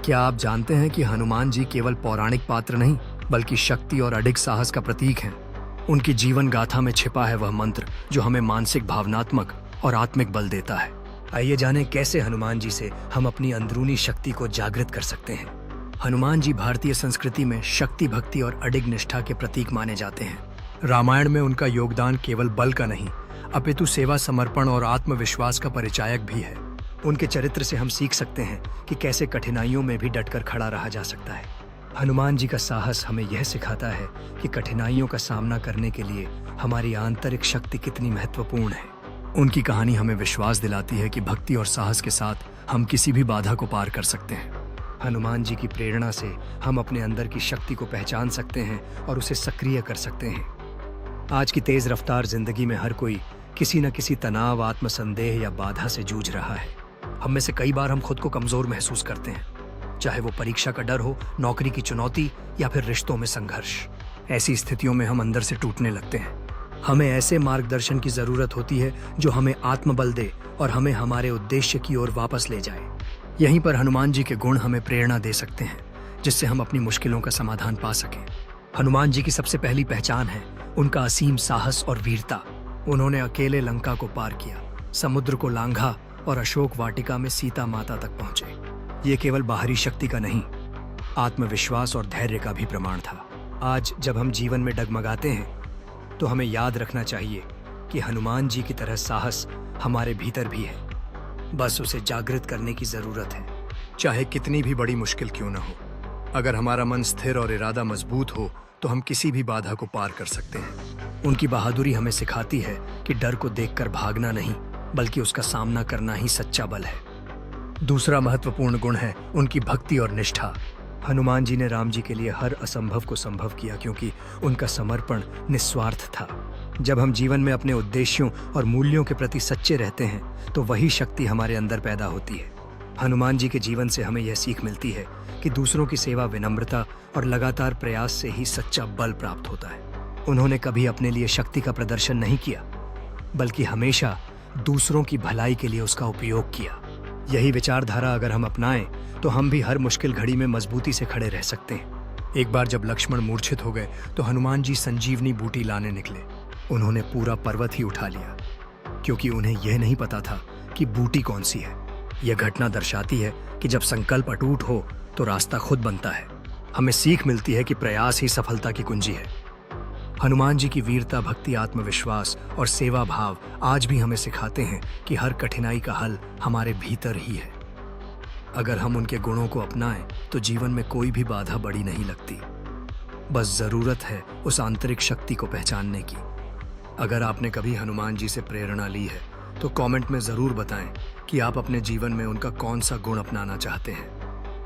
क्या आप जानते हैं कि हनुमान जी केवल पौराणिक पात्र नहीं बल्कि शक्ति और अडिग साहस का प्रतीक हैं। उनकी जीवन गाथा में छिपा है वह मंत्र जो हमें मानसिक, भावनात्मक और आत्मिक बल देता है। आइए जानें कैसे हनुमान जी से हम अपनी अंदरूनी शक्ति को जागृत कर सकते हैं। हनुमान जी भारतीय संस्कृति में शक्ति, भक्ति और अडिग निष्ठा के प्रतीक माने जाते हैं। रामायण में उनका योगदान केवल बल का नहीं अपितु सेवा, समर्पण और आत्मविश्वास का परिचायक भी है। उनके चरित्र से हम सीख सकते हैं कि कैसे कठिनाइयों में भी डटकर खड़ा रहा जा सकता है। हनुमान जी का साहस हमें यह सिखाता है कि कठिनाइयों का सामना करने के लिए हमारी आंतरिक शक्ति कितनी महत्वपूर्ण है। उनकी कहानी हमें विश्वास दिलाती है कि भक्ति और साहस के साथ हम किसी भी बाधा को पार कर सकते हैं। हनुमान जी की प्रेरणा से हम अपने अंदर की शक्ति को पहचान सकते हैं और उसे सक्रिय कर सकते हैं। आज की तेज रफ्तार जिंदगी में हर कोई किसी न किसी तनाव, आत्मसंदेह या बाधा से जूझ रहा है। हम में से कई बार हम खुद को कमजोर महसूस करते हैं, चाहे वो परीक्षा का डर हो, नौकरी की चुनौती या फिर रिश्तों में संघर्ष। ऐसी स्थितियों में हम अंदर से टूटने लगते हैं। हमें ऐसे मार्गदर्शन की जरूरत होती है जो हमें आत्मबल दे और हमें हमारे उद्देश्य की ओर वापस ले जाए। यहीं पर हनुमान जी के गुण हमें प्रेरणा दे सकते हैं, जिससे हम अपनी मुश्किलों का समाधान पा सकें। हनुमान जी की सबसे पहली पहचान है उनका असीम साहस और वीरता। उन्होंने अकेले लंका को पार किया, समुद्र को लांघा और अशोक वाटिका में सीता माता तक पहुंचे। ये केवल बाहरी शक्ति का नहीं, आत्मविश्वास और धैर्य का भी प्रमाण था। आज जब हम जीवन में डगमगाते हैं तो हमें याद रखना चाहिए कि हनुमान जी की तरह साहस हमारे भीतर भी है। बस उसे जागृत करने की जरूरत है। चाहे कितनी भी बड़ी मुश्किल क्यों न हो, अगर हमारा मन स्थिर और इरादा मजबूत हो तो हम किसी भी बाधा को पार कर सकते हैं। उनकी बहादुरी हमें सिखाती है कि डर को देखकर भागना नहीं बल्कि उसका सामना करना ही सच्चा बल है। दूसरा महत्वपूर्ण गुण है उनकी भक्ति और निष्ठा। हनुमान जी ने राम जी के लिए हर असंभव को संभव किया क्योंकि उनका समर्पण निस्वार्थ था। जब हम जीवन में अपने उद्देश्यों और मूल्यों के प्रति सच्चे रहते हैं तो वही शक्ति हमारे अंदर पैदा होती है। हनुमान जी के जीवन से हमें यह सीख मिलती है कि दूसरों की सेवा, विनम्रता और लगातार प्रयास से ही सच्चा बल प्राप्त होता है। उन्होंने कभी अपने लिए शक्ति का प्रदर्शन नहीं किया बल्कि हमेशा दूसरों की भलाई के लिए उसका उपयोग किया। यही विचारधारा अगर हम अपनाएं तो हम भी हर मुश्किल घड़ी में मजबूती से खड़े रह सकते हैं। एक बार जब लक्ष्मण मूर्छित हो गए तो हनुमान जी संजीवनी बूटी लाने निकले। उन्होंने पूरा पर्वत ही उठा लिया क्योंकि उन्हें यह नहीं पता था कि बूटी कौन सी है। यह घटना दर्शाती है कि जब संकल्प अटूट हो तो रास्ता खुद बनता है। हमें सीख मिलती है कि प्रयास ही सफलता की कुंजी है। हनुमान जी की वीरता, भक्ति, आत्मविश्वास और सेवा भाव आज भी हमें सिखाते हैं कि हर कठिनाई का हल हमारे भीतर ही है। अगर हम उनके गुणों को अपनाएं तो जीवन में कोई भी बाधा बड़ी नहीं लगती। बस जरूरत है उस आंतरिक शक्ति को पहचानने की। अगर आपने कभी हनुमान जी से प्रेरणा ली है तो कमेंट में जरूर बताएं कि आप अपने जीवन में उनका कौन सा गुण अपनाना चाहते हैं।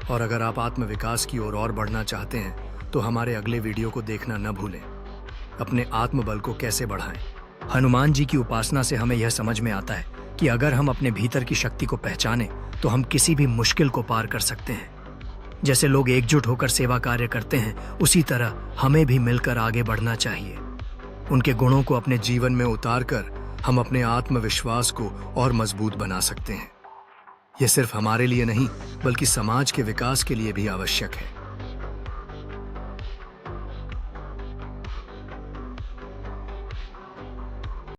और अगर आप आत्मविकास की ओर और बढ़ना चाहते हैं तो हमारे अगले वीडियो को देखना न भूलें। अपने आत्मबल को कैसे बढ़ाएं। हनुमान जी की उपासना से हमें यह समझ में आता है कि अगर हम अपने भीतर की शक्ति को पहचानें तो हम किसी भी मुश्किल को पार कर सकते हैं। जैसे लोग एकजुट होकर सेवा कार्य करते हैं, उसी तरह हमें भी मिलकर आगे बढ़ना चाहिए। उनके गुणों को अपने जीवन में उतारकर हम अपने आत्मविश्वास को और मजबूत बना सकते हैं। यह सिर्फ हमारे लिए नहीं बल्कि समाज के विकास के लिए भी आवश्यक है।